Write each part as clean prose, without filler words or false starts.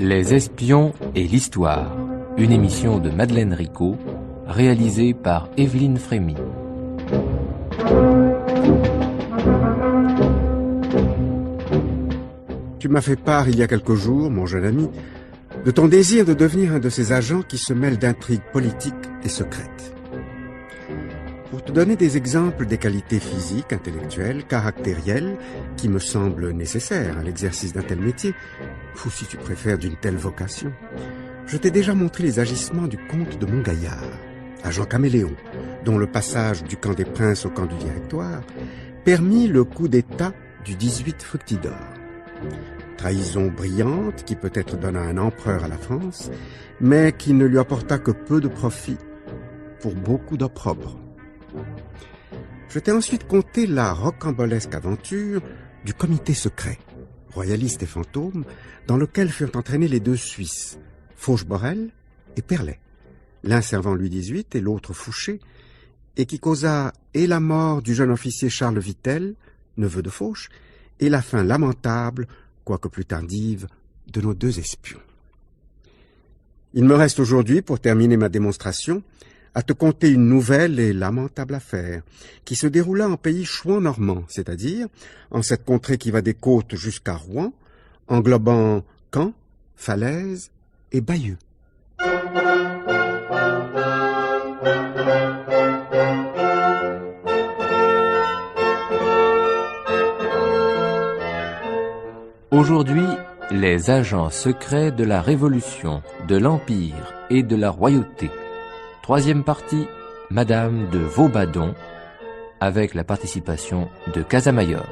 Les espions et l'histoire, une émission de Madeleine Ricot, réalisée par Evelyne Frémy. Tu m'as fait part il y a quelques jours, mon jeune ami, de ton désir de devenir un de ces agents qui se mêlent d'intrigues politiques et secrètes. Pour te donner des exemples des qualités physiques, intellectuelles, caractérielles, qui me semblent nécessaires à l'exercice d'un tel métier, ou si tu préfères d'une telle vocation, je t'ai déjà montré les agissements du comte de Montgaillard, agent caméléon, dont le passage du camp des princes au camp du Directoire permit le coup d'État du 18 Fructidor. Trahison brillante qui peut-être donna un empereur à la France, mais qui ne lui apporta que peu de profit pour beaucoup d'opprobre. Je t'ai ensuite conté la rocambolesque aventure du comité secret, royaliste et fantôme, dans lequel furent entraînés les deux Suisses, Fauche-Borel et Perlet, l'un servant Louis XVIII et l'autre Fouché, et qui causa et la mort du jeune officier Charles Vitel, neveu de Fauche, et la fin lamentable, quoique plus tardive, de nos deux espions. Il me reste aujourd'hui, pour terminer ma démonstration, à te conter une nouvelle et lamentable affaire, qui se déroula en pays chouan-normand, c'est-à-dire en cette contrée qui va des côtes jusqu'à Rouen, englobant Caen, Falaise et Bayeux. Aujourd'hui, les agents secrets de la Révolution, de l'Empire et de la Royauté. Troisième partie, Madame de Vaubadon, avec la participation de Casamayor.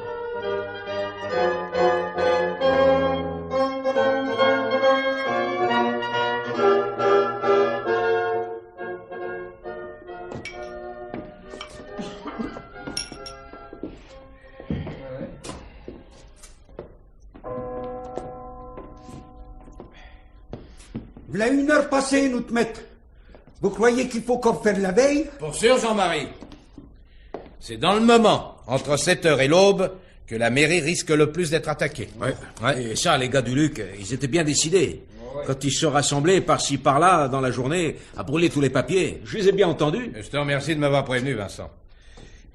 V'là 1 heure passée, nous te mettre. Vous croyez qu'il faut qu'on fasse la veille? Pour sûr, Jean-Marie. C'est dans le moment, entre 7h et l'aube, que la mairie risque le plus d'être attaquée. Ouais. Et ça, les gars du Luc, ils étaient bien décidés. Ouais. Quand ils se rassemblaient par-ci par-là dans la journée à brûler tous les papiers, je les ai bien entendus. Je te remercie de m'avoir prévenu, Vincent.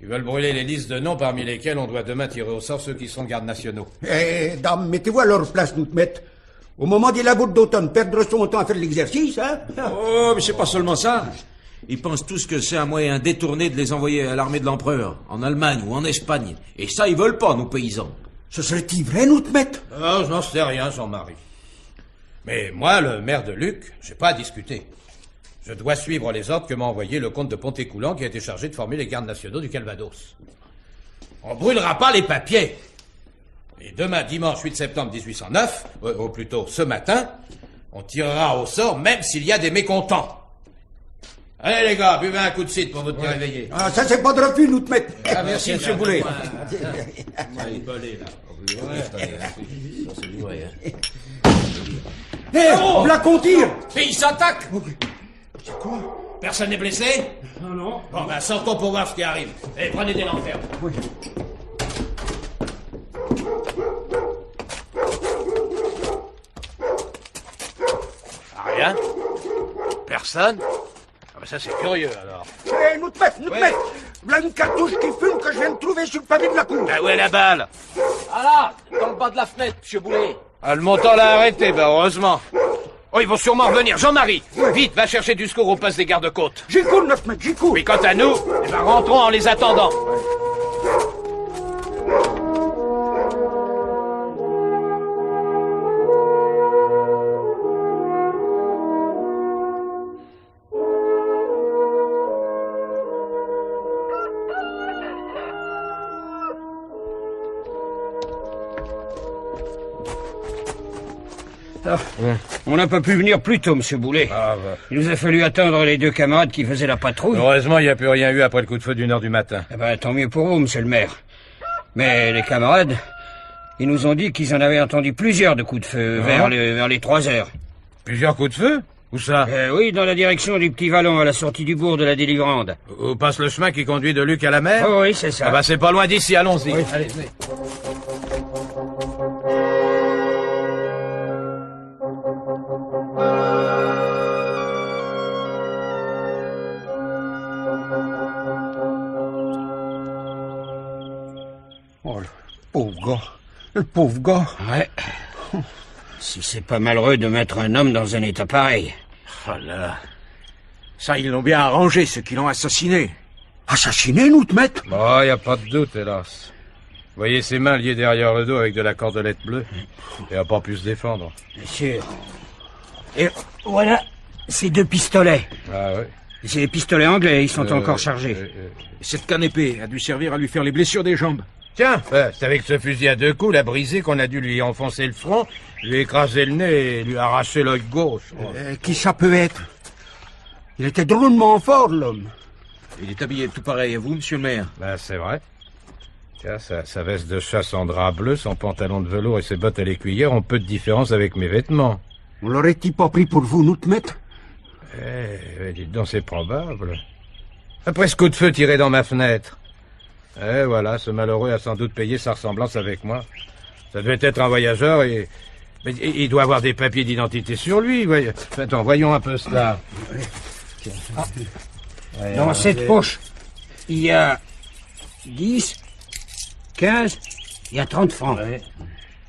Ils veulent brûler les listes de noms parmi lesquels on doit demain tirer au sort ceux qui sont gardes nationaux. Dame, mettez-vous à leur place, nous te mettre. Au moment des labours d'automne, perdre son temps à faire l'exercice, hein? Oh, mais c'est pas seulement ça. Ils pensent tous que c'est un moyen détourné de les envoyer à l'armée de l'empereur, en Allemagne ou en Espagne. Et ça, ils veulent pas, nos paysans. Ce serait-il vrai, nous te mettre? Non, je n'en sais rien, Jean-Marie. Mais moi, le maire de Luc, j'ai pas à discuter. Je dois suivre les ordres que m'a envoyé le comte de Pontécoulant qui a été chargé de former les gardes nationaux du Calvados. On brûlera pas les papiers. Et demain, dimanche 8 septembre 1809, ou plutôt ce matin, on tirera au sort même s'il y a des mécontents. Allez les gars, buvez un coup de cidre pour vous tenir réveillés. Ah, ça c'est pas de refus, nous te mettre. Ah, merci, monsieur Boulet. On la qu'on tire. Et il s'attaque. C'est quoi? Personne n'est blessé? Non. Bon, ben sortons pour voir ce qui arrive. Et prenez des lanternes. Oui. Rien? Personne? Ah ben ça c'est curieux alors. Nous te mettre. Voilà une cartouche qui fume que je viens de trouver sur le pavé de la cour. Ben où est la balle? Ah là, dans le bas de la fenêtre, monsieur Boulet. Ah, le montant l'a arrêté, ben heureusement. Oh, ils vont sûrement revenir. Jean-Marie, vite, va chercher du secours au poste des gardes-côtes. J'y cours, notre mec, j'y cours. Oui, quant à nous, eh ben rentrons en les attendant. On n'a pas pu venir plus tôt, monsieur Boulet. Ah, bah. Il nous a fallu attendre les deux camarades qui faisaient la patrouille. Heureusement, il n'y a plus rien eu après le coup de feu d'1h du matin. Eh ben, tant mieux pour vous, monsieur le maire. Mais les camarades, ils nous ont dit qu'ils en avaient entendu plusieurs de coups de feu vers les 3 heures. Plusieurs coups de feu? Où ça? Oui, dans la direction du Petit Vallon, à la sortie du bourg de la Délivrande. Où passe le chemin qui conduit de Luc à la mer? Oh, oui, c'est ça. Ah bah c'est pas loin d'ici, allons-y. Oui. Allez, venez. pauvre gars. Le pauvre gars. Ouais. Si c'est pas malheureux de mettre un homme dans un état pareil. Oh là. Ça, ils l'ont bien arrangé, ceux qui l'ont assassiné. Assassiné, nous te mettre? Bon, y a pas de doute, hélas. Vous voyez ses mains liées derrière le dos avec de la cordelette bleue. Il a pas pu se défendre. Bien sûr. Et voilà ces 2 pistolets. Ah ouais. C'est des pistolets anglais, ils sont encore chargés. Cette canne épée a dû servir à lui faire les blessures des jambes. Tiens, c'est avec ce fusil à 2 coups, la brisé, qu'on a dû lui enfoncer le front, lui écraser le nez et lui arracher l'œil gauche. Qui ça peut être? Il était drôlement fort, l'homme. Il est habillé tout pareil à vous, monsieur le maire. Ben, c'est vrai. Tiens, sa veste de chasse en drap bleu, son pantalon de velours et ses bottes à l'écuyère ont peu de différence avec mes vêtements. On l'aurait-il pas pris pour vous, nous te mettre? Dites donc, c'est probable. Après ce coup de feu tiré dans ma fenêtre. Voilà, ce malheureux a sans doute payé sa ressemblance avec moi. Ça devait être un voyageur et... Mais il doit avoir des papiers d'identité sur lui. Voyez. Attends, voyons un peu cela. Dans cette poche, il y a 10, 15, il y a 30 francs. Ouais.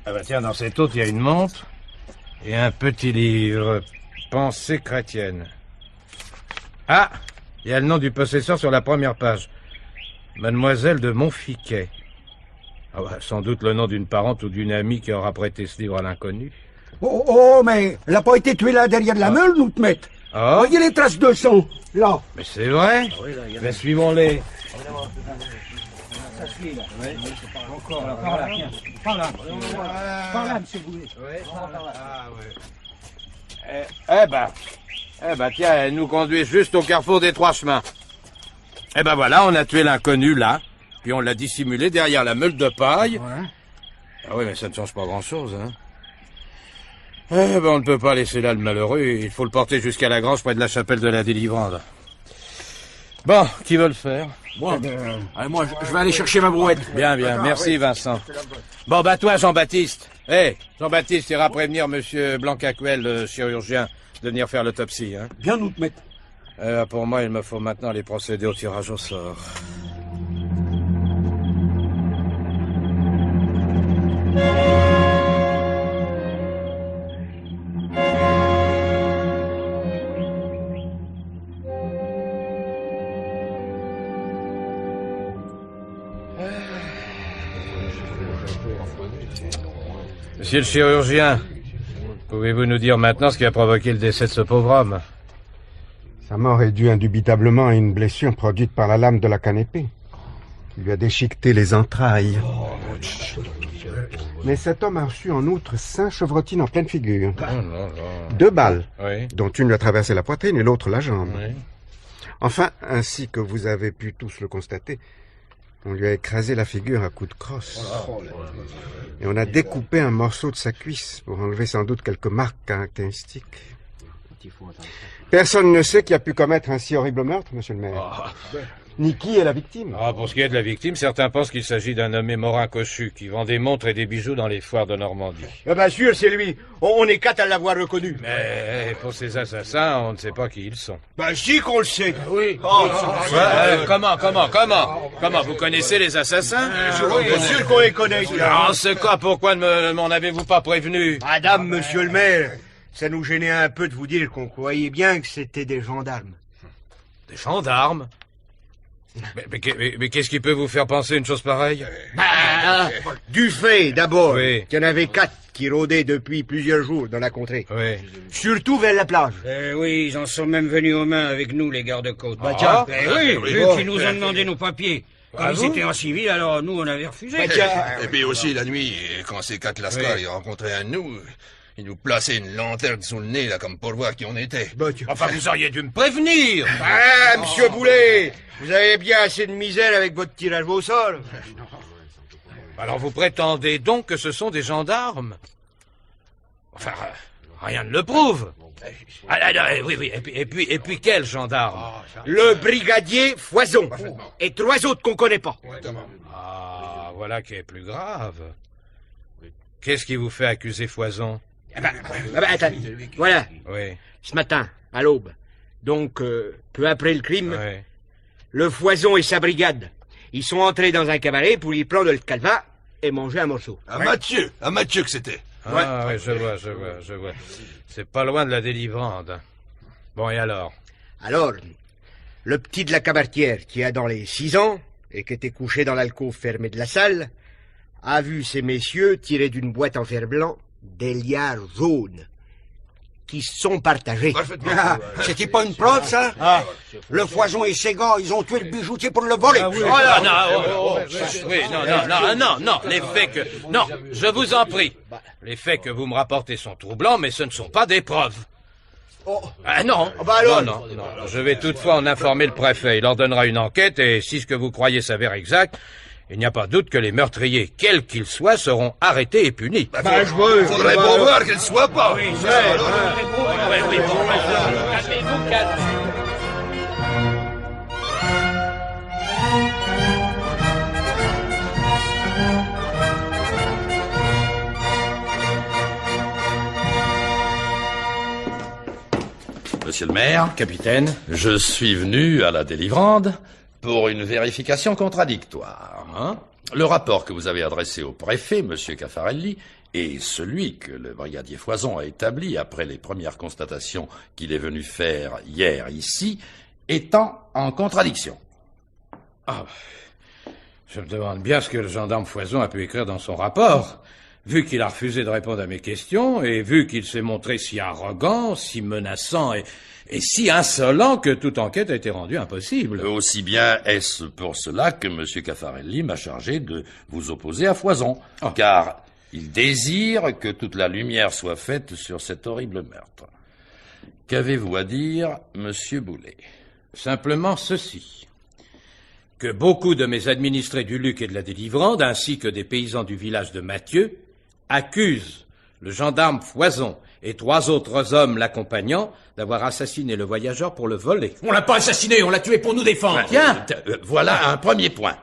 Ah bah tiens, dans cette autre, il y a une montre et un petit livre. Pensée chrétienne. Ah, il y a le nom du possesseur sur la première page. Mademoiselle de Montfiquet. Ah bah, sans doute le nom d'une parente ou d'une amie qui aura prêté ce livre à l'inconnu. Oh, mais elle n'a pas été tuée là derrière la meule, nous te mettre. Ah. Voyez les traces de sang, là. Mais c'est vrai. Mais suivons-les. Ça suit, là. Ouais. Encore, là, par là, tiens. Par là, monsieur Boulet. Eh ben, tiens, elle nous conduit juste au carrefour des 3 chemins. Eh ben voilà, on a tué l'inconnu là, puis on l'a dissimulé derrière la meule de paille. Ouais. Ah oui, mais ça ne change pas grand-chose, hein. Eh ben, on ne peut pas laisser là le malheureux, il faut le porter jusqu'à la grange près de la chapelle de la Délivrance. Bon, qui veut le faire? Moi, moi, je vais aller chercher ma brouette. Bien, merci Vincent. Bon, bah toi, Jean-Baptiste. Jean-Baptiste ira prévenir monsieur Blancacuel, le chirurgien, de venir faire l'autopsie, hein. Bien nous te mettre. Pour moi, il me faut maintenant aller procéder au tirage au sort. Monsieur le chirurgien, pouvez-vous nous dire maintenant ce qui a provoqué le décès de ce pauvre homme? Sa mort est due indubitablement à une blessure produite par la lame de la canne épée, qui lui a déchiqueté les entrailles. Mais cet homme a reçu en outre 5 chevrotines en pleine figure. 2 balles, Oui. dont une lui a traversé la poitrine et l'autre la jambe. Oui. Enfin, ainsi que vous avez pu tous le constater, on lui a écrasé la figure à coups de crosse. Et on a découpé un morceau de sa cuisse pour enlever sans doute quelques marques caractéristiques. Personne ne sait qui a pu commettre un si horrible meurtre, monsieur le maire. Ni qui est la victime. Pour ce qui est de la victime, certains pensent qu'il s'agit d'un nommé Morin Cochu qui vend des montres et des bijoux dans les foires de Normandie. Bien sûr, c'est lui. On est 4 à l'avoir reconnu. Mais pour ces assassins, on ne sait pas qui ils sont. Si qu'on le sait. Oui. Comment? Vous connaissez les assassins? Bien sûr qu'on les connaît. C'est quoi? Pourquoi ne m'en avez-vous pas prévenu? Madame, monsieur le maire, ça nous gênait un peu de vous dire qu'on croyait bien que c'était des gendarmes. Des gendarmes? Mais qu'est-ce qui peut vous faire penser une chose pareille? Du fait, d'abord, Oui. qu'il y en avait 4 qui rôdaient depuis plusieurs jours dans la contrée. Oui. Surtout vers la plage. Oui, ils en sont même venus aux mains avec nous, les gardes-côtes. tiens. Oui, vu Bon. qu'ils nous ont demandé nos papiers. Comme ils étaient en civil, alors nous, on avait refusé. Et puis aussi, la nuit, quand ces 4 lascars y rencontraient un de nous, ils nous plaçaient une lanterne sous le nez, là, comme pour voir qui on était. Enfin, vous auriez dû me prévenir! Monsieur Boulet, vous avez bien assez de misère avec votre tirage au sol. Alors vous prétendez donc que ce sont des gendarmes? Enfin, rien ne le prouve. Oui, et puis quel gendarme? Le brigadier Foison. Et 3 autres qu'on connaît pas. Voilà qui est plus grave. Qu'est-ce qui vous fait accuser Foison? Attends, voilà, Oui, ce matin, à l'aube. Donc, peu après le crime, oui. le Foison et sa brigade, ils sont entrés dans un cabaret pour y prendre le calva et manger un morceau. À Mathieu que c'était. Ah oui, je vois. C'est pas loin de la délivrande. Bon, et alors? Alors, le petit de la cabaretière qui a dans les 6 ans et qui était couché dans l'alcôve fermée de la salle a vu ces messieurs tirer d'une boîte en fer blanc des liards jaunes qui se sont partagés. Ah, c'était pas une preuve, ça? Le Foison et ses gars, ils ont tué le bijoutier pour le voler. Non, les faits que... Non, je vous en prie. Les faits que vous me rapportez sont troublants, mais ce ne sont pas des preuves. Non. Non. Je vais toutefois en informer le préfet. Il ordonnera une enquête et si ce que vous croyez s'avère exact, il n'y a pas de doute que les meurtriers, quels qu'ils soient, seront arrêtés et punis. Faudrait pas voir qu'elle soit pas. Calmez-vous, calmez-vous. Monsieur le maire, Capitaine, je suis venu à la délivrande pour une vérification contradictoire. Le rapport que vous avez adressé au préfet, monsieur Caffarelli, et celui que le brigadier Foison a établi après les premières constatations qu'il est venu faire hier ici, étant en contradiction. Je me demande bien ce que le gendarme Foison a pu écrire dans son rapport, vu qu'il a refusé de répondre à mes questions, et vu qu'il s'est montré si arrogant, si menaçant et si insolent que toute enquête a été rendue impossible. Aussi bien est-ce pour cela que M. Caffarelli m'a chargé de vous opposer à Foison, car il désire que toute la lumière soit faite sur cet horrible meurtre. Qu'avez-vous à dire, M. Boulet? Simplement ceci. Que beaucoup de mes administrés du Luc et de la Délivrande, ainsi que des paysans du village de Mathieu, accusent le gendarme Foison et 3 autres hommes l'accompagnant d'avoir assassiné le voyageur pour le voler. On l'a pas assassiné, on l'a tué pour nous défendre. Tiens, voilà un premier point.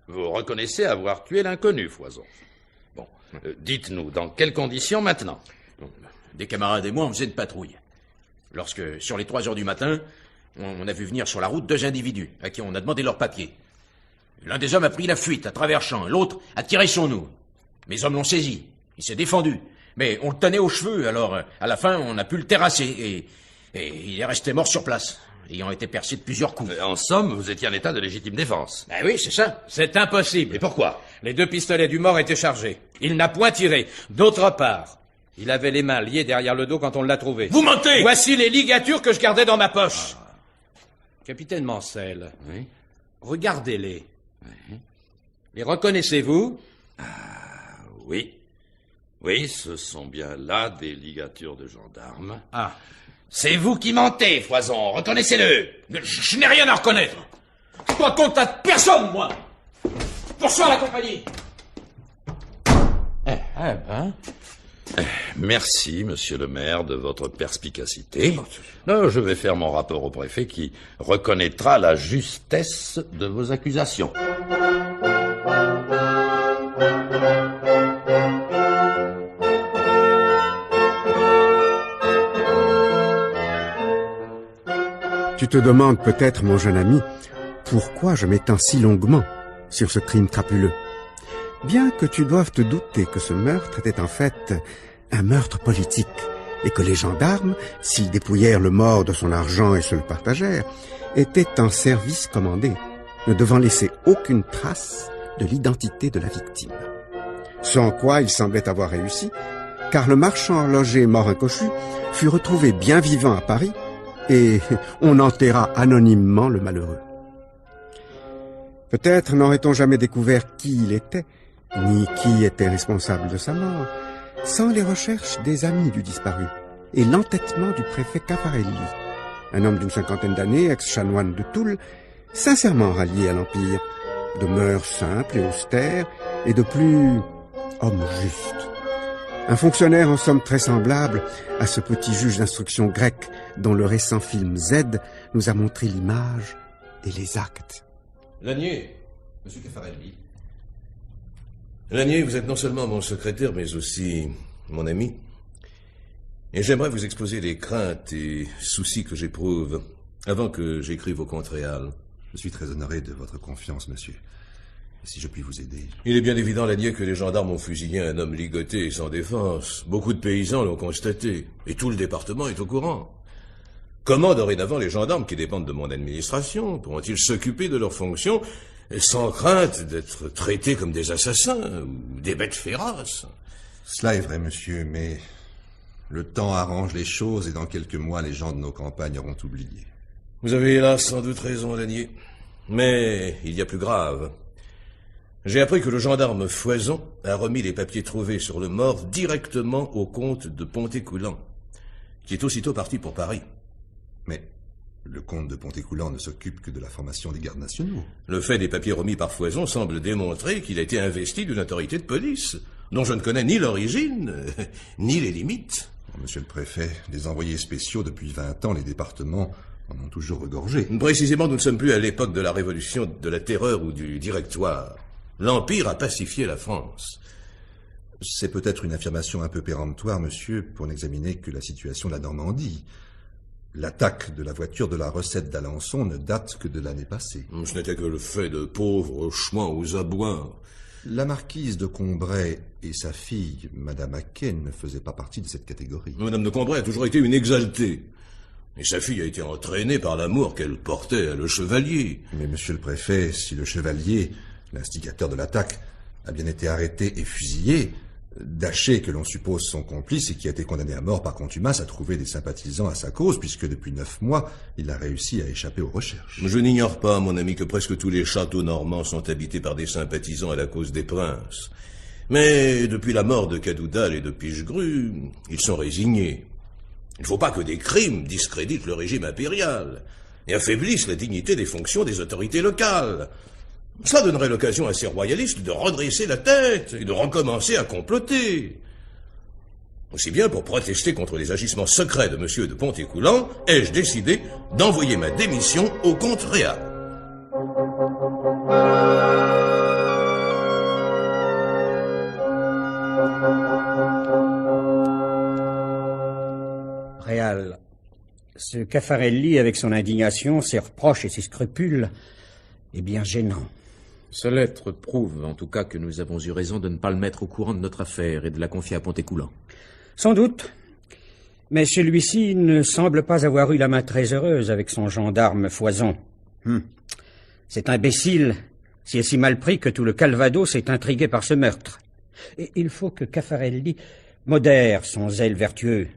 Vous reconnaissez avoir tué l'inconnu, Foison. Bon, dites-nous, dans quelles conditions maintenant? Des camarades et moi, on faisait une patrouille. Lorsque, sur les 3 heures du matin, on a vu venir sur la route 2 individus, à qui on a demandé leurs papiers. L'un des hommes a pris la fuite à travers champs, l'autre a tiré sur nous. Mes hommes l'ont saisi, il s'est défendu. Mais on le tenait aux cheveux, alors à la fin, on a pu le terrasser, et il est resté mort sur place, ayant été percé de plusieurs coups. En somme, vous étiez en état de légitime défense. Ben oui, c'est ça. C'est impossible. Et pourquoi? Les 2 pistolets du mort étaient chargés. Il n'a point tiré. D'autre part, il avait les mains liées derrière le dos quand on l'a trouvé. Vous mentez! Voici les ligatures que je gardais dans ma poche. Capitaine Mancel, Oui. Regardez-les. Oui. Les reconnaissez-vous? Oui. Oui, ce sont bien là des ligatures de gendarme. C'est vous qui mentez, Foison, reconnaissez-le. Je n'ai rien à reconnaître. Je dois compte à personne, moi. Poursuis la compagnie. Merci, monsieur le maire, de votre perspicacité. Non, je vais faire mon rapport au préfet qui reconnaîtra la justesse de vos accusations. Tu te demandes peut-être, mon jeune ami, pourquoi je m'étends si longuement sur ce crime crapuleux. Bien que tu doives te douter que ce meurtre était en fait un meurtre politique, et que les gendarmes, s'ils dépouillèrent le mort de son argent et se le partagèrent, étaient en service commandé, ne devant laisser aucune trace de l'identité de la victime. Sans quoi il semblait avoir réussi, car le marchand horloger mort incochu fut retrouvé bien vivant à Paris, et on enterra anonymement le malheureux. Peut-être n'aurait-on jamais découvert qui il était, ni qui était responsable de sa mort, sans les recherches des amis du disparu et l'entêtement du préfet Caffarelli, un homme d'une 50aine d'années, ex-chanoine de Toul, sincèrement rallié à l'Empire, de mœurs simples et austères, et de plus homme juste. Un fonctionnaire en somme très semblable à ce petit juge d'instruction grec dont le récent film Z nous a montré l'image et les actes. Lanier, monsieur Caffarelli. Lanier, vous êtes non seulement mon secrétaire, mais aussi mon ami. Et j'aimerais vous exposer les craintes et soucis que j'éprouve avant que j'écrive au compte réel. Je suis très honoré de votre confiance, monsieur. si je puis vous aider. Il est bien évident, Lanier, que les gendarmes ont fusillé un homme ligoté et sans défense. Beaucoup de paysans l'ont constaté. Et tout le département est au courant. Comment, dorénavant, les gendarmes qui dépendent de mon administration pourront-ils s'occuper de leurs fonctions sans crainte d'être traités comme des assassins ou des bêtes féroces? Cela est vrai, monsieur, mais le temps arrange les choses et dans quelques mois, les gens de nos campagnes auront oublié. Vous avez hélas sans doute raison, Lanier. Mais il y a plus grave. J'ai appris que le gendarme Foison a remis les papiers trouvés sur le mort directement au comte de Pontécoulant, qui est aussitôt parti pour Paris. Mais le comte de Pontécoulant ne s'occupe que de la formation des gardes nationaux. Le fait des papiers remis par Foison semble démontrer qu'il a été investi d'une autorité de police, dont je ne connais ni l'origine, ni les limites. Monsieur le préfet, les envoyés spéciaux, depuis 20 ans, les départements en ont toujours regorgé. Précisément, nous ne sommes plus à l'époque de la révolution, de la terreur ou du directoire. L'Empire a pacifié la France. C'est peut-être une affirmation un peu péremptoire, monsieur, pour n'examiner que la situation de la Normandie. L'attaque de la voiture de la recette d'Alençon ne date que de l'année passée. Ce n'était que le fait de pauvres chemins aux abois. La marquise de Combray et sa fille, Madame Aquin, ne faisaient pas partie de cette catégorie. Madame de Combray a toujours été une exaltée. Et sa fille a été entraînée par l'amour qu'elle portait à le chevalier. Mais monsieur le préfet, si le chevalier, l'instigateur de l'attaque, a bien été arrêté et fusillé, Daché, que l'on suppose son complice et qui a été condamné à mort par contumace, a trouvé des sympathisants à sa cause, puisque depuis 9 mois, il a réussi à échapper aux recherches. Je n'ignore pas, mon ami, que presque tous les châteaux normands sont habités par des sympathisants à la cause des princes. Mais depuis la mort de Cadoudal et de Pichegru, ils sont résignés. Il ne faut pas que des crimes discréditent le régime impérial et affaiblissent la dignité des fonctions des autorités locales. Cela donnerait l'occasion à ces royalistes de redresser la tête et de recommencer à comploter. Aussi bien pour protester contre les agissements secrets de M. de Pontécoulant, ai-je décidé d'envoyer ma démission au comte Réal. Réal, ce Caffarelli, avec son indignation, ses reproches et ses scrupules, est bien gênant. Sa lettre prouve, en tout cas, que nous avons eu raison de ne pas le mettre au courant de notre affaire et de la confier à Pontécoulant. Sans doute. Mais celui-ci ne semble pas avoir eu la main très heureuse avec son gendarme Foison. Cet imbécile s'y est si mal pris que tout le Calvados est intrigué par ce meurtre. Et il faut que Caffarelli modère son zèle vertueux.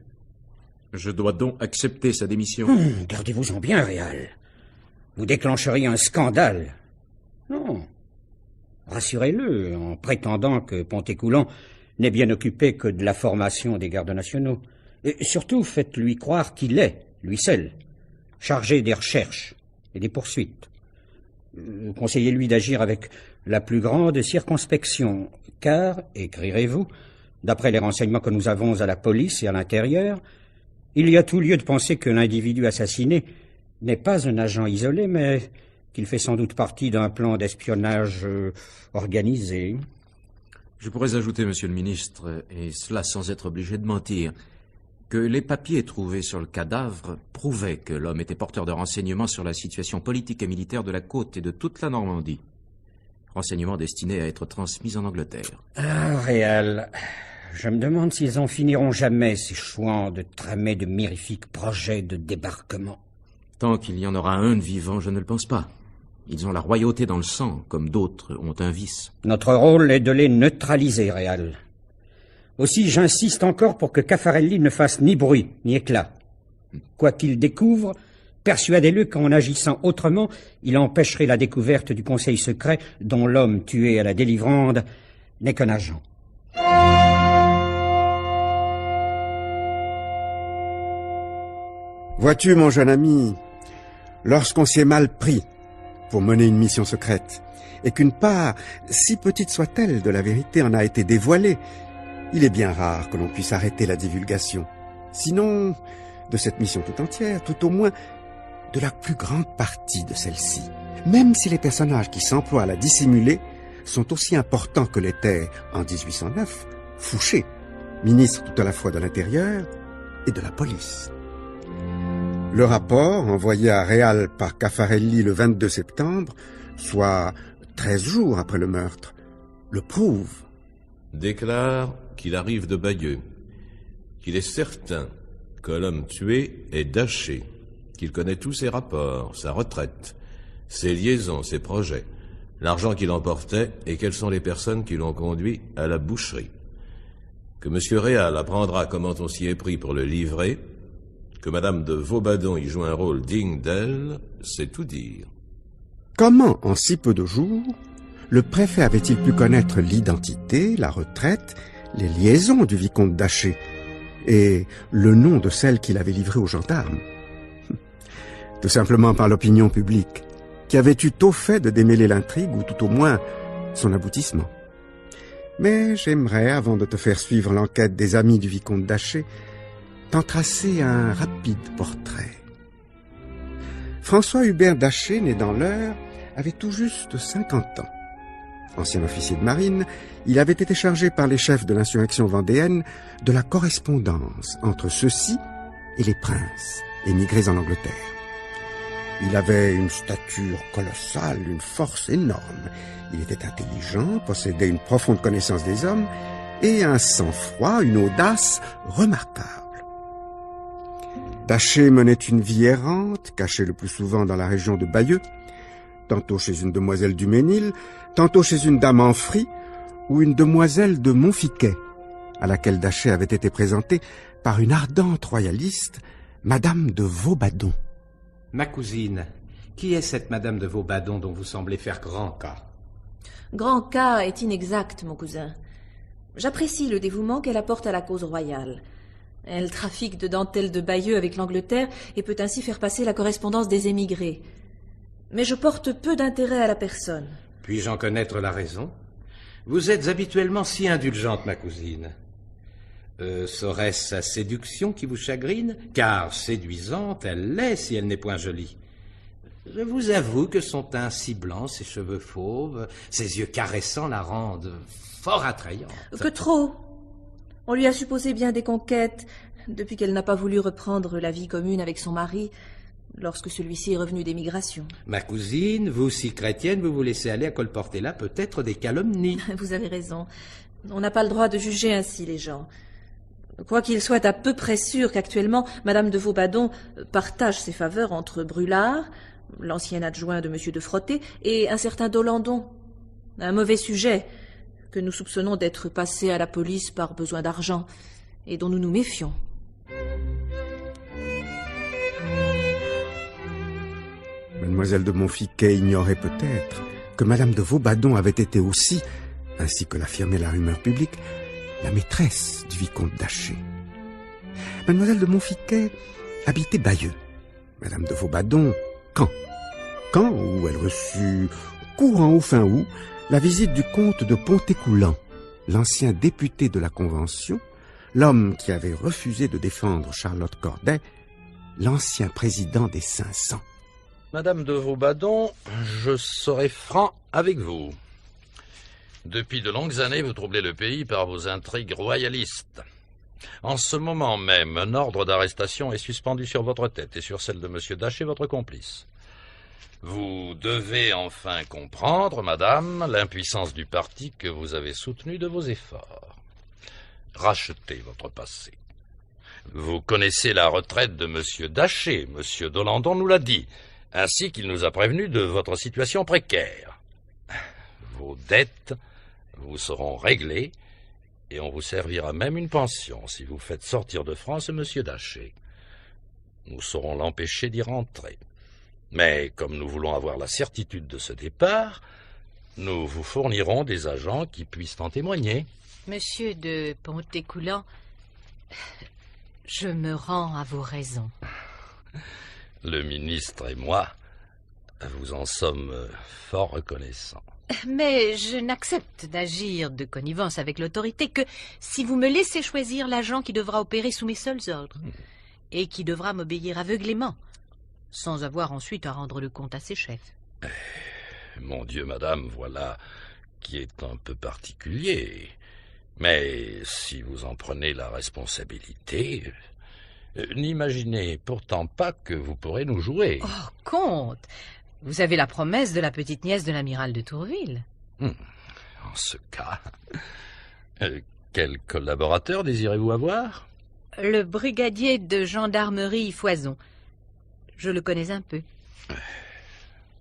Je dois donc accepter sa démission. Gardez-vous-en bien, Réal. Vous déclencheriez un scandale. Non. Rassurez-le en prétendant que Pontécoulant n'est bien occupé que de la formation des gardes nationaux. Et surtout, faites-lui croire qu'il est, lui seul, chargé des recherches et des poursuites. Conseillez-lui d'agir avec la plus grande circonspection, car, écrirez-vous, d'après les renseignements que nous avons à la police et à l'intérieur, il y a tout lieu de penser que l'individu assassiné n'est pas un agent isolé, mais qu'il fait sans doute partie d'un plan d'espionnage organisé. Je pourrais ajouter, monsieur le ministre, et cela sans être obligé de mentir, que les papiers trouvés sur le cadavre prouvaient que l'homme était porteur de renseignements sur la situation politique et militaire de la côte et de toute la Normandie. Renseignements destinés à être transmis en Angleterre. Ah, Réal, je me demande s'ils en finiront jamais, ces chouans de tramer de mirifiques projets de débarquement. Tant qu'il y en aura un de vivant, je ne le pense pas. Ils ont la royauté dans le sang, comme d'autres ont un vice. Notre rôle est de les neutraliser, Réal. Aussi, j'insiste encore pour que Caffarelli ne fasse ni bruit, ni éclat. Quoi qu'il découvre, persuadez-le qu'en agissant autrement, il empêcherait la découverte du conseil secret dont l'homme tué à la Délivrande n'est qu'un agent. Vois-tu, mon jeune ami, lorsqu'on s'y est mal pris pour mener une mission secrète, et qu'une part, si petite soit-elle, de la vérité en a été dévoilée, il est bien rare que l'on puisse arrêter la divulgation. Sinon, de cette mission tout entière, tout au moins de la plus grande partie de celle-ci. Même si les personnages qui s'emploient à la dissimuler sont aussi importants que l'était, en 1809, Fouché, ministre tout à la fois de l'Intérieur et de la police. Le rapport, envoyé à Réal par Caffarelli le 22 septembre, soit 13 jours après le meurtre, le prouve. Déclare qu'il arrive de Bayeux, qu'il est certain que l'homme tué est Daché, qu'il connaît tous ses rapports, sa retraite, ses liaisons, ses projets, l'argent qu'il emportait et quelles sont les personnes qui l'ont conduit à la boucherie. Que M. Réal apprendra comment on s'y est pris pour le livrer, que Mme de Vaubadon y joue un rôle digne d'elle, c'est tout dire. Comment, en si peu de jours, le préfet avait-il pu connaître l'identité, la retraite, les liaisons du vicomte Daché et le nom de celle qu'il avait livrée aux gendarmes? Tout simplement par l'opinion publique, qui avait eu tôt fait de démêler l'intrigue, ou tout au moins son aboutissement. Mais j'aimerais, avant de te faire suivre l'enquête des amis du vicomte Daché, t'en tracer un rapide portrait. François Hubert Daché, né dans l'Eure, avait tout juste 50 ans. Ancien officier de marine, il avait été chargé par les chefs de l'insurrection vendéenne de la correspondance entre ceux-ci et les princes, émigrés en Angleterre. Il avait une stature colossale, une force énorme. Il était intelligent, possédait une profonde connaissance des hommes et un sang-froid, une audace remarquable. Daché menait une vie errante, cachée le plus souvent dans la région de Bayeux, tantôt chez une demoiselle du Ménil, tantôt chez une dame en fris, ou une demoiselle de Montfiquet, à laquelle Daché avait été présenté par une ardente royaliste, Madame de Vaubadon. Ma cousine, qui est cette Madame de Vaubadon dont vous semblez faire grand cas? Grand cas est inexact, mon cousin. J'apprécie le dévouement qu'elle apporte à la cause royale. Elle trafique de dentelles de Bayeux avec l'Angleterre et peut ainsi faire passer la correspondance des émigrés. Mais je porte peu d'intérêt à la personne. Puis-je en connaître la raison? Vous êtes habituellement si indulgente, ma cousine. Serait-ce sa séduction qui vous chagrine? Car séduisante, elle l'est si elle n'est point jolie. Je vous avoue que son teint si blanc, ses cheveux fauves, ses yeux caressants la rendent fort attrayante. Que trop. On lui a supposé bien des conquêtes depuis qu'elle n'a pas voulu reprendre la vie commune avec son mari lorsque celui-ci est revenu d'émigration. Ma cousine, vous si chrétienne, vous vous laissez aller à colporter là peut-être des calomnies. Vous avez raison. On n'a pas le droit de juger ainsi les gens. Quoiqu'il soit à peu près sûr qu'actuellement, Madame de Vaubadon partage ses faveurs entre Brulard, l'ancien adjoint de M. de Frotté, et un certain Dolandon, un mauvais sujet que nous soupçonnons d'être passé à la police par besoin d'argent et dont nous nous méfions. Mademoiselle de Montfiquet ignorait peut-être que Madame de Vaubadon avait été aussi, ainsi que l'affirmait la rumeur publique, la maîtresse du vicomte Daché. Mademoiselle de Montfiquet habitait Bayeux. Madame de Vaubadon, Caen, où elle reçut, courant ou fin août, la visite du comte de Pontécoulant, l'ancien député de la Convention, l'homme qui avait refusé de défendre Charlotte Corday, l'ancien président des 500. Madame de Vaubadon, je serai franc avec vous. Depuis de longues années, vous troublez le pays par vos intrigues royalistes. En ce moment même, un ordre d'arrestation est suspendu sur votre tête et sur celle de M. Daché, votre complice. Vous devez enfin comprendre, madame, l'impuissance du parti que vous avez soutenu de vos efforts. Rachetez votre passé. Vous connaissez la retraite de M. Daché, M. Dolandon nous l'a dit, ainsi qu'il nous a prévenus de votre situation précaire. Vos dettes vous seront réglées et on vous servira même une pension si vous faites sortir de France M. Daché. Nous saurons l'empêcher d'y rentrer. Mais comme nous voulons avoir la certitude de ce départ, nous vous fournirons des agents qui puissent en témoigner. Monsieur de Pontécoulant, je me rends à vos raisons. Le ministre et moi vous en sommes fort reconnaissants. Mais je n'accepte d'agir de connivence avec l'autorité que si vous me laissez choisir l'agent qui devra opérer sous mes seuls ordres et qui devra m'obéir aveuglément, sans avoir ensuite à rendre le compte à ses chefs. Mon Dieu, madame, voilà qui est un peu particulier. Mais si vous en prenez la responsabilité, n'imaginez pourtant pas que vous pourrez nous jouer. Oh, comte, Vous avez la promesse de la petite nièce de l'amiral de Tourville. En ce cas, quel collaborateur désirez-vous avoir? Le brigadier de gendarmerie Foison. Je le connais un peu.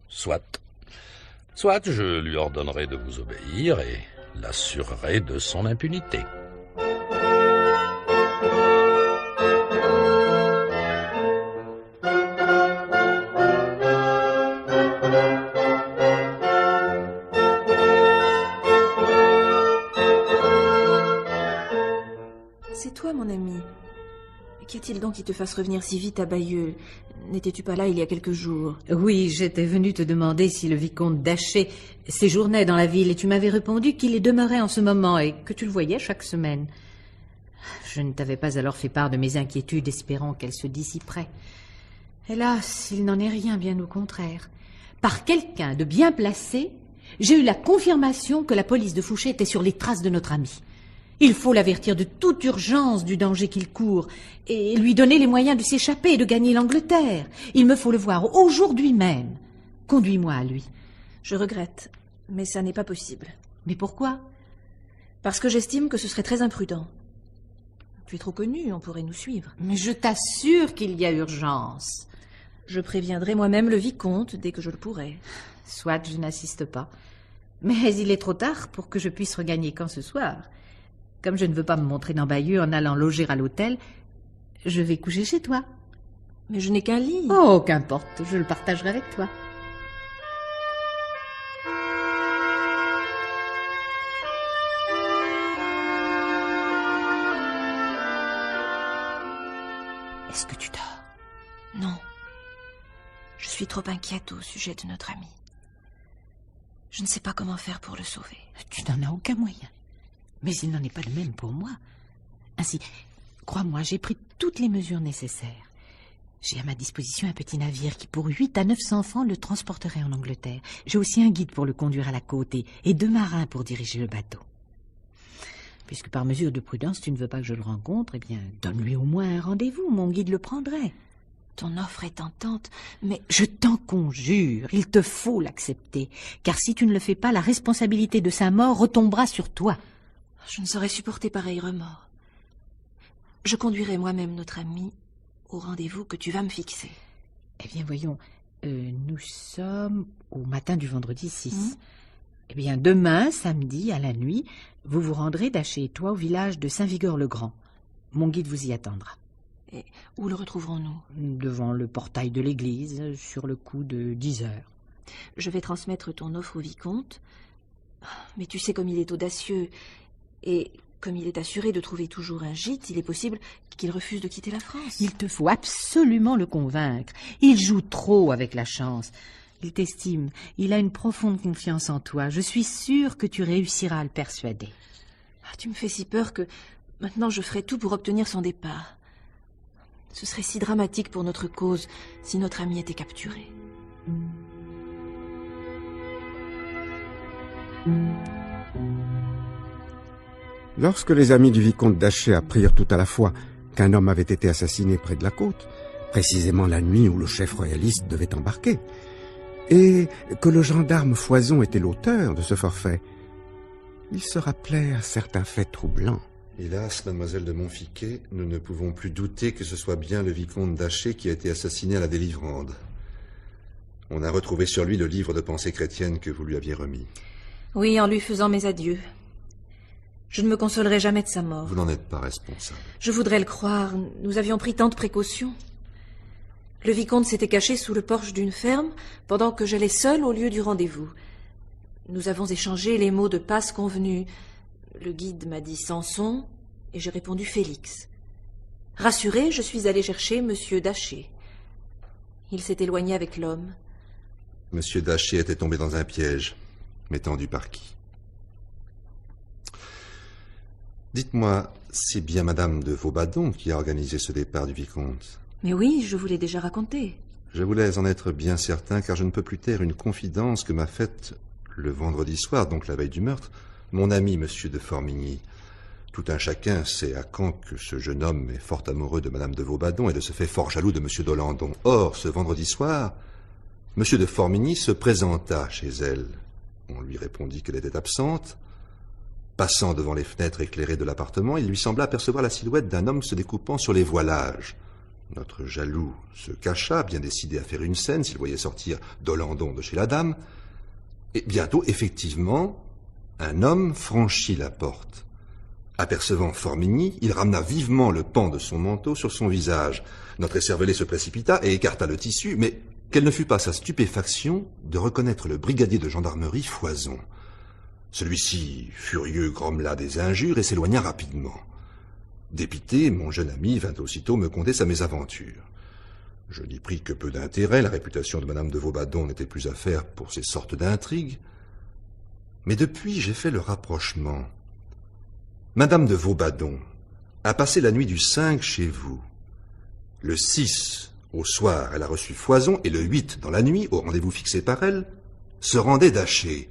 Soit, je lui ordonnerai de vous obéir et l'assurerai de son impunité. C'est toi, mon ami. Qu'y a-t-il donc qui te fasse revenir si vite à Bayeux? N'étais-tu pas là il y a quelques jours? Oui, j'étais venue te demander si le vicomte Daché séjournait dans la ville et tu m'avais répondu qu'il y demeurait en ce moment et que tu le voyais chaque semaine. Je ne t'avais pas alors fait part de mes inquiétudes, espérant qu'elles se dissiperaient. Hélas, il n'en est rien, bien au contraire. Par quelqu'un de bien placé, j'ai eu la confirmation que la police de Fouché était sur les traces de notre ami. Il faut l'avertir de toute urgence du danger qu'il court et lui donner les moyens de s'échapper et de gagner l'Angleterre. Il me faut le voir aujourd'hui même. Conduis-moi à lui. Je regrette, mais ça n'est pas possible. Mais pourquoi? Parce que j'estime que ce serait très imprudent. Tu es trop connu, on pourrait nous suivre. Mais je t'assure qu'il y a urgence. Je préviendrai moi-même le vicomte dès que je le pourrai. Soit, je n'assiste pas. Mais il est trop tard pour que je puisse regagner camp ce soir. Comme je ne veux pas me montrer dans Bayeux en allant loger à l'hôtel, je vais coucher chez toi. Mais je n'ai qu'un lit. Oh, qu'importe, je le partagerai avec toi. Est-ce que tu dors? Non. Je suis trop inquiète au sujet de notre ami. Je ne sais pas comment faire pour le sauver. Tu n'en as aucun moyen. Mais il n'en est pas de même pour moi. Ainsi, crois-moi, j'ai pris toutes les mesures nécessaires. J'ai à ma disposition un petit navire qui, pour 800 à 900 francs, le transporterait en Angleterre. J'ai aussi un guide pour le conduire à la côte et 2 marins pour diriger le bateau. Puisque par mesure de prudence, tu ne veux pas que je le rencontre, eh bien, donne-lui au moins un rendez-vous. Mon guide le prendrait. Ton offre est tentante, mais... Je t'en conjure, il te faut l'accepter. Car si tu ne le fais pas, la responsabilité de sa mort retombera sur toi. Je ne saurais supporter pareil remords. Je conduirai moi-même notre ami au rendez-vous que tu vas me fixer. Eh bien, voyons, nous sommes au matin du vendredi 6. Eh bien, demain, samedi, à la nuit, vous vous rendrez Daché et toi au village de Saint-Vigor-le-Grand. Mon guide vous y attendra. Et où le retrouverons-nous? Devant le portail de l'église, sur le coup de 10 heures. Je vais transmettre ton offre au vicomte. Mais tu sais comme il est audacieux... Et comme il est assuré de trouver toujours un gîte, il est possible qu'il refuse de quitter la France. Il te faut absolument le convaincre. Il joue trop avec la chance. Il t'estime. Il a une profonde confiance en toi. Je suis sûre que tu réussiras à le persuader. Tu me fais si peur que maintenant je ferai tout pour obtenir son départ. Ce serait si dramatique pour notre cause si notre ami était capturé. Lorsque les amis du vicomte Daché apprirent tout à la fois qu'un homme avait été assassiné près de la côte, précisément la nuit où le chef royaliste devait embarquer, et que le gendarme Foison était l'auteur de ce forfait, ils se rappelèrent certains faits troublants. Hélas, mademoiselle de Montfiquet, nous ne pouvons plus douter que ce soit bien le vicomte Daché qui a été assassiné à la Délivrande. On a retrouvé sur lui le livre de pensée chrétienne que vous lui aviez remis. Oui, en lui faisant mes adieux. Je ne me consolerai jamais de sa mort. Vous n'en êtes pas responsable. Je voudrais le croire. Nous avions pris tant de précautions. Le vicomte s'était caché sous le porche d'une ferme pendant que j'allais seule au lieu du rendez-vous. Nous avons échangé les mots de passe convenus. Le guide m'a dit Samson et j'ai répondu Félix. Rassurée, je suis allée chercher Monsieur Daché. Il s'est éloigné avec l'homme. Monsieur Daché était tombé dans un piège, mais tendu par qui? Dites-moi, c'est bien madame de Vaubadon qui a organisé ce départ du vicomte? Mais oui, je vous l'ai déjà raconté. Je voulais en être bien certain, car je ne peux plus taire une confidence que m'a faite le vendredi soir, donc la veille du meurtre, mon ami monsieur de Formigny. Tout un chacun sait à Caen que ce jeune homme est fort amoureux de madame de Vaubadon et de ce fait fort jaloux de monsieur d'Olandon. Or, ce vendredi soir, M. de Formigny se présenta chez elle. On lui répondit qu'elle était absente. Passant devant les fenêtres éclairées de l'appartement, il lui sembla apercevoir la silhouette d'un homme se découpant sur les voilages. Notre jaloux se cacha, bien décidé à faire une scène s'il voyait sortir Dolandon de chez la dame. Et bientôt, effectivement, un homme franchit la porte. Apercevant Formigny, il ramena vivement le pan de son manteau sur son visage. Notre écervelé se précipita et écarta le tissu, mais quelle ne fut pas sa stupéfaction de reconnaître le brigadier de gendarmerie Foison. Celui-ci, furieux, grommela des injures et s'éloigna rapidement. Dépité, mon jeune ami vint aussitôt me conter sa mésaventure. Je n'y pris que peu d'intérêt, la réputation de Madame de Vaubadon n'était plus à faire pour ces sortes d'intrigues. Mais depuis, j'ai fait le rapprochement. Madame de Vaubadon a passé la nuit du 5 chez vous. Le 6, au soir, elle a reçu Foison, et le 8, dans la nuit, au rendez-vous fixé par elle, se rendait d'Aché.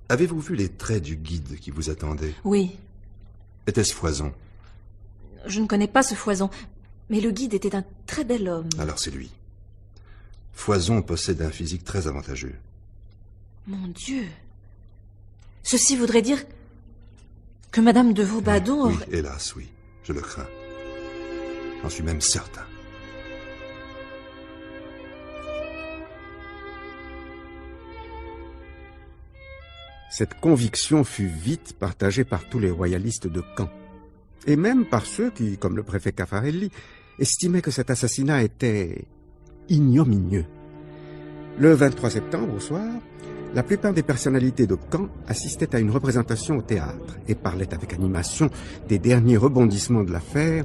Avez-vous vu les traits du guide qui vous attendait? Oui. Était-ce Foison? Je ne connais pas ce Foison, mais le guide était un très bel homme. Alors c'est lui. Foison possède un physique très avantageux. Mon Dieu! Ceci voudrait dire que Madame de Vaubadon Oui, aurait... hélas, oui. Je le crains. J'en suis même certain. Cette conviction fut vite partagée par tous les royalistes de Caen, et même par ceux qui, comme le préfet Caffarelli, estimaient que cet assassinat était ignominieux. Le 23 septembre, au soir, la plupart des personnalités de Caen assistaient à une représentation au théâtre et parlaient avec animation des derniers rebondissements de l'affaire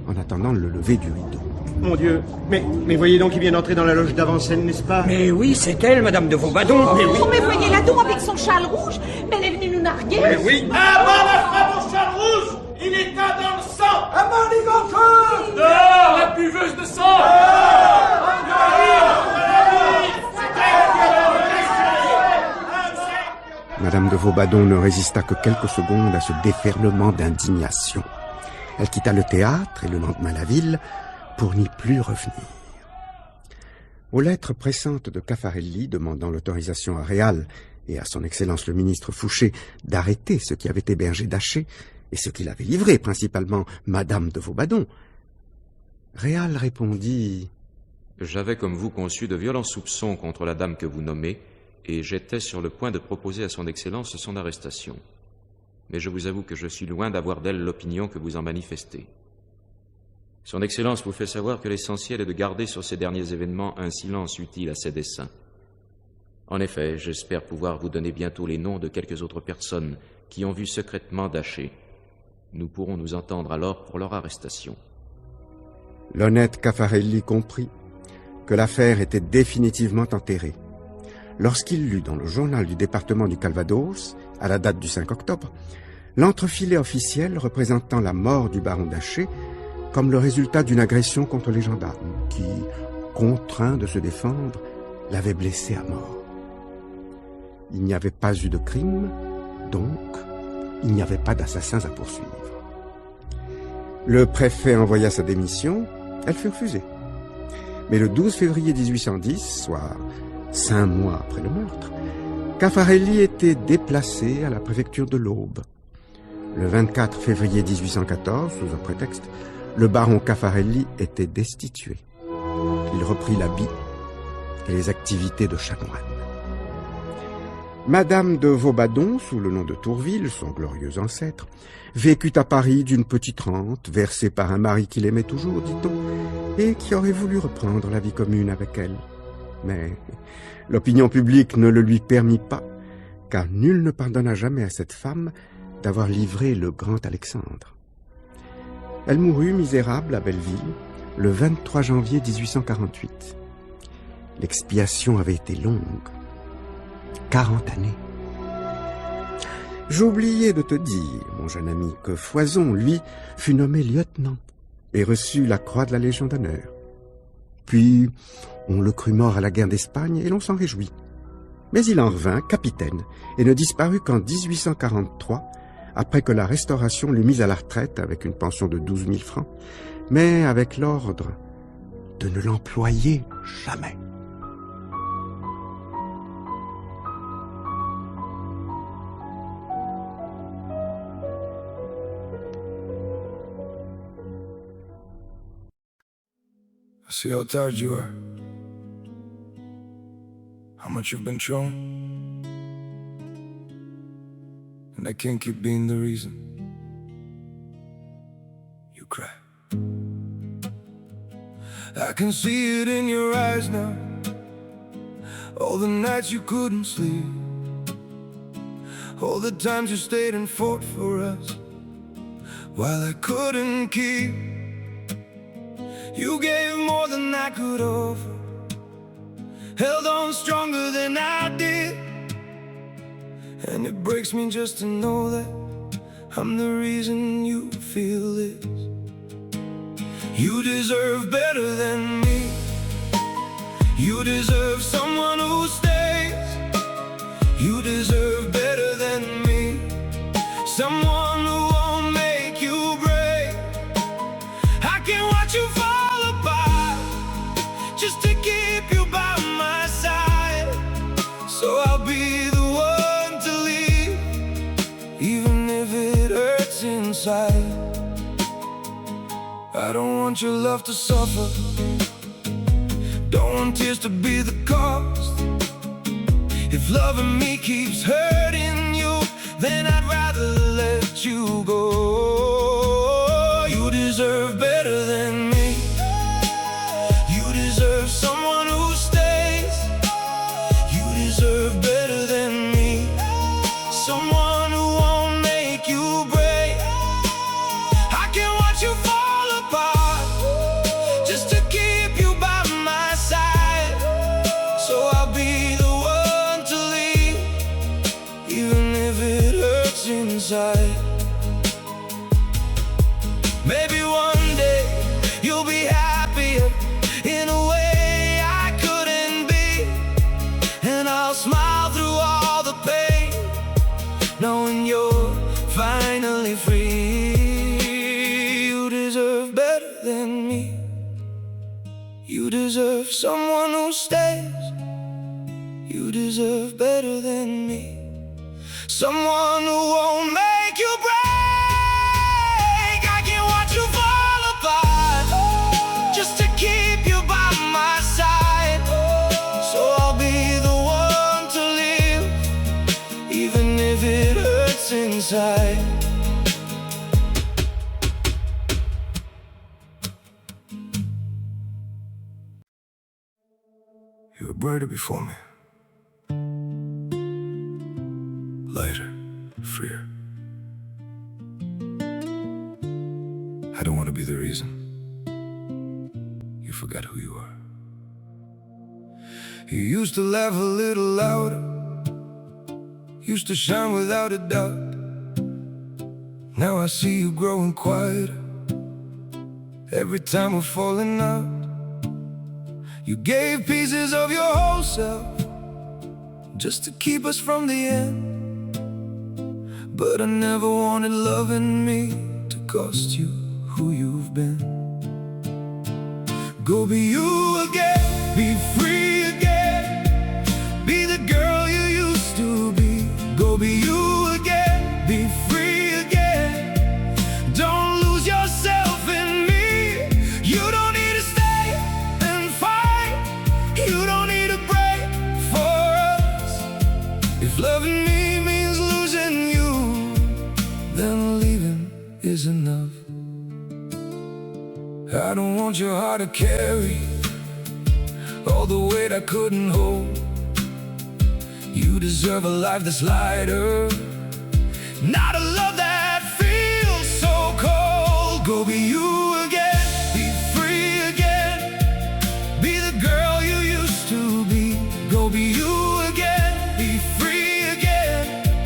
en attendant le lever du rideau. Mon Dieu, mais voyez donc qu'il vient d'entrer dans la loge d'avant-scène, n'est-ce pas? Mais oui, c'est elle, Madame de Vaubadon. Mais oui. Oh, mais voyez-la donc avec son châle rouge. Mais elle est venue nous narguer. Mais oui. Ah bah la femme au châle rouge, il est dans le sang. Ah bah les enfants. Dehors, la buveuse de sang. Madame de Vaubadon ne résista que quelques secondes à ce déferlement d'indignation. Elle quitta le théâtre et le lendemain la ville pour n'y plus revenir. Aux lettres pressantes de Caffarelli demandant l'autorisation à Réal et à son Excellence le ministre Fouché d'arrêter ce qui avait hébergé d'Aché et ce qu'il avait livré, principalement Madame de Vaubadon, Réal répondit « J'avais comme vous conçu de violents soupçons contre la dame que vous nommez, et j'étais sur le point de proposer à son Excellence son arrestation. Mais je vous avoue que je suis loin d'avoir d'elle l'opinion que vous en manifestez. Son Excellence vous fait savoir que l'essentiel est de garder sur ces derniers événements un silence utile à ses desseins. En effet, j'espère pouvoir vous donner bientôt les noms de quelques autres personnes qui ont vu secrètement Daché. Nous pourrons nous entendre alors pour leur arrestation. » L'honnête Caffarelli comprit que l'affaire était définitivement enterrée. Lorsqu'il lut dans le journal du département du Calvados, à la date du 5 octobre, l'entrefilet officiel représentant la mort du baron d'Aché comme le résultat d'une agression contre les gendarmes qui, contraints de se défendre, l'avaient blessé à mort. Il n'y avait pas eu de crime, donc il n'y avait pas d'assassins à poursuivre. Le préfet envoya sa démission, elle fut refusée. Mais le 12 février 1810, soit 5 mois après le meurtre, Caffarelli était déplacé à la préfecture de l'Aube. Le 24 février 1814, sous un prétexte, le baron Caffarelli était destitué. Il reprit l'habit et les activités de chanoine. Madame de Vaubadon, sous le nom de Tourville, son glorieux ancêtre, vécut à Paris d'une petite rente, versée par un mari qui l'aimait toujours, dit-on, et qui aurait voulu reprendre la vie commune avec elle. Mais l'opinion publique ne le lui permit pas, car nul ne pardonna jamais à cette femme d'avoir livré le grand Alexandre. Elle mourut misérable à Belleville le 23 janvier 1848. L'expiation avait été longue. 40 années. J'oubliais de te dire, mon jeune ami, que Foison, lui, fut nommé lieutenant et reçut la croix de la Légion d'honneur. Puis, on le crut mort à la guerre d'Espagne et l'on s'en réjouit. Mais il en revint capitaine et ne disparut qu'en 1843, après que la Restauration l'eut mis à la retraite avec une pension de 12 000 francs, mais avec l'ordre de ne l'employer jamais. see how tired you are, how much you've been thrown, and I can't keep being the reason you cry. I can see it in your eyes now, all the nights you couldn't sleep, all the times you stayed and fought for us while I couldn't keep. You gave more than I could offer, held on stronger than I did, and it breaks me just to know that I'm the reason you feel this. You deserve better than me. You deserve someone who stays. You deserve better than me, someone who won't make you break. I can watch you fall apart just to keep you by my side. So I'll be the one to leave, even if it hurts inside. I don't want your love to suffer, don't want tears to be the cost. If loving me keeps hurting you, then I'd rather let you go. You deserve better than me. You deserve someone who stays. You deserve better than me, someone who won't make you break. I can watch you fall apart just to keep you by my side. So I'll be the one to leave, even if it hurts inside. Maybe one day you'll be happier in a way I couldn't be, and I'll smile through all the pain, knowing you're finally free. You deserve better than me. You deserve someone who stays. You deserve better than me, someone who won't make you break. I can watch you fall apart just to keep you by my side. So I'll be the one to leave, even if it hurts inside. You were brighter before me, lighter, freer. I don't want to be the reason you forgot who you are. You used to laugh a little louder, used to shine without a doubt. Now I see you growing quieter every time we're falling out. You gave pieces of your whole self just to keep us from the end, but I never wanted loving me to cost you who you've been. Go be you again, be free again, be the girl you used to be. Go be you again, be free again, don't lose yourself in me. You don't need to stay and fight, you don't need to break for us. If loving me means losing you, then leaving is enough. I don't want your heart to carry all the weight I couldn't hold. You deserve a life that's lighter, not a love that feels so cold. Go be you again, be free again, be the girl you used to be. Go be you again, be free again,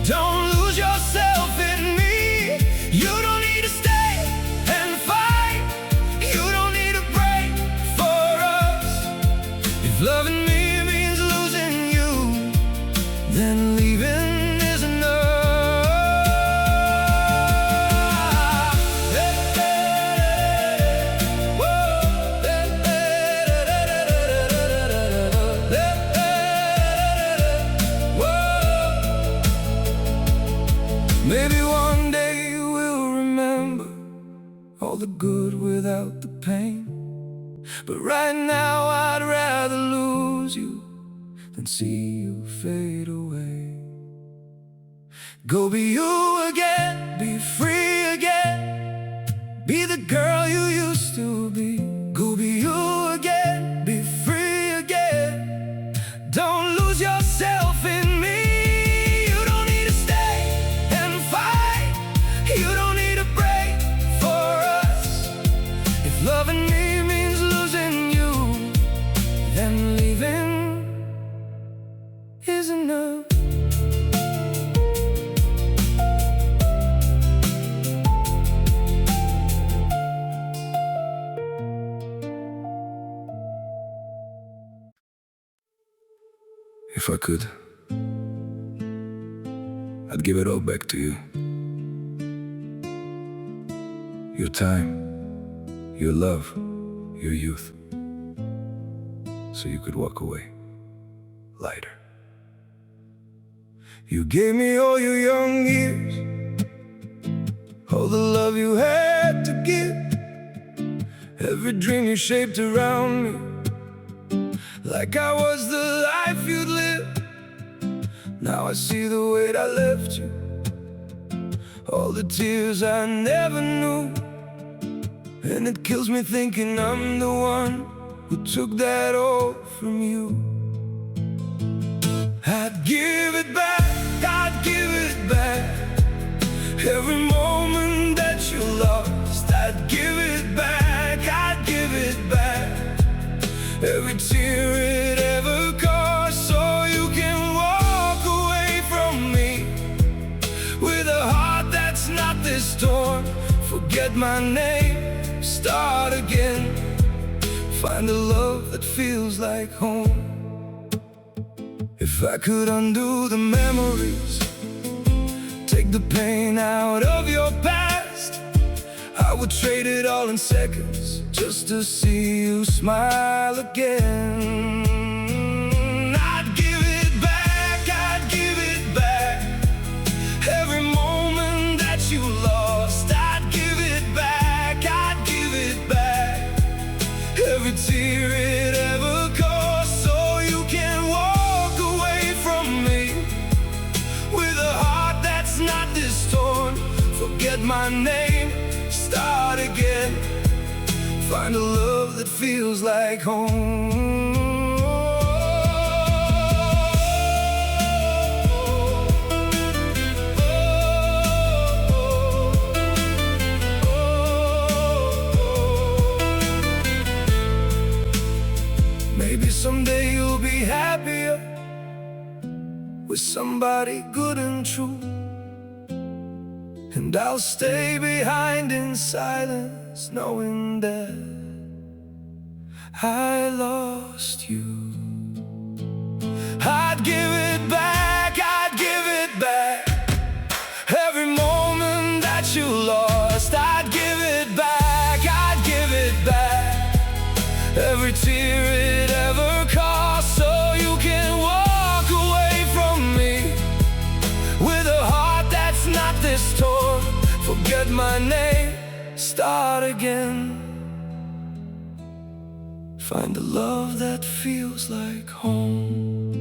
don't lose yourself in me. You don't need to stay and fight, you don't need to break for us. If loving me means losing you, then leaving is enough. Maybe one day we'll remember all the good without the pain, But right now I'd rather lose you than see you fade away. Go be you again, be free again, be the girl you used to be. Go be you again, be free again. Don't lose yourself in me. You don't need to stay and fight. You don't need to break for us. If loving me means losing you, then leaving is enough. If I could, I'd give it all back to you. Your time, your love, your youth, so you could walk away lighter. You gave me all your young years, all the love you had to give, every dream you shaped around me, like I was the life you'd live. Now I see the weight I left you, all the tears I never knew, and it kills me thinking I'm the one who took that all from you. I'd give it back, I'd give it back, every moment that you lost. I'd give it back, I'd give it back, every tear it ever cost, so you can walk away from me with a heart that's not this torn. Forget my name, start again, find a love that feels like home. If I could undo the memories, take the pain out of your past, I would trade it all in seconds just to see you smile again. I'd give it back, I'd give it back, every moment that you lost. I'd give it back, I'd give it back, every tear it ever cost, so you can walk away from me with a heart that's not this torn. Forget my name, start again, find a love that feels like home. Maybe someday you'll be happier with somebody good and true, and I'll stay behind in silence, knowing that I lost you. I'd give it back, I'd give it back, every moment that you lost. I'd give it back, I'd give it back, every tear it ever cost, so you can walk away from me with a heart that's not this torn. Forget my name, start again, find a love that feels like home.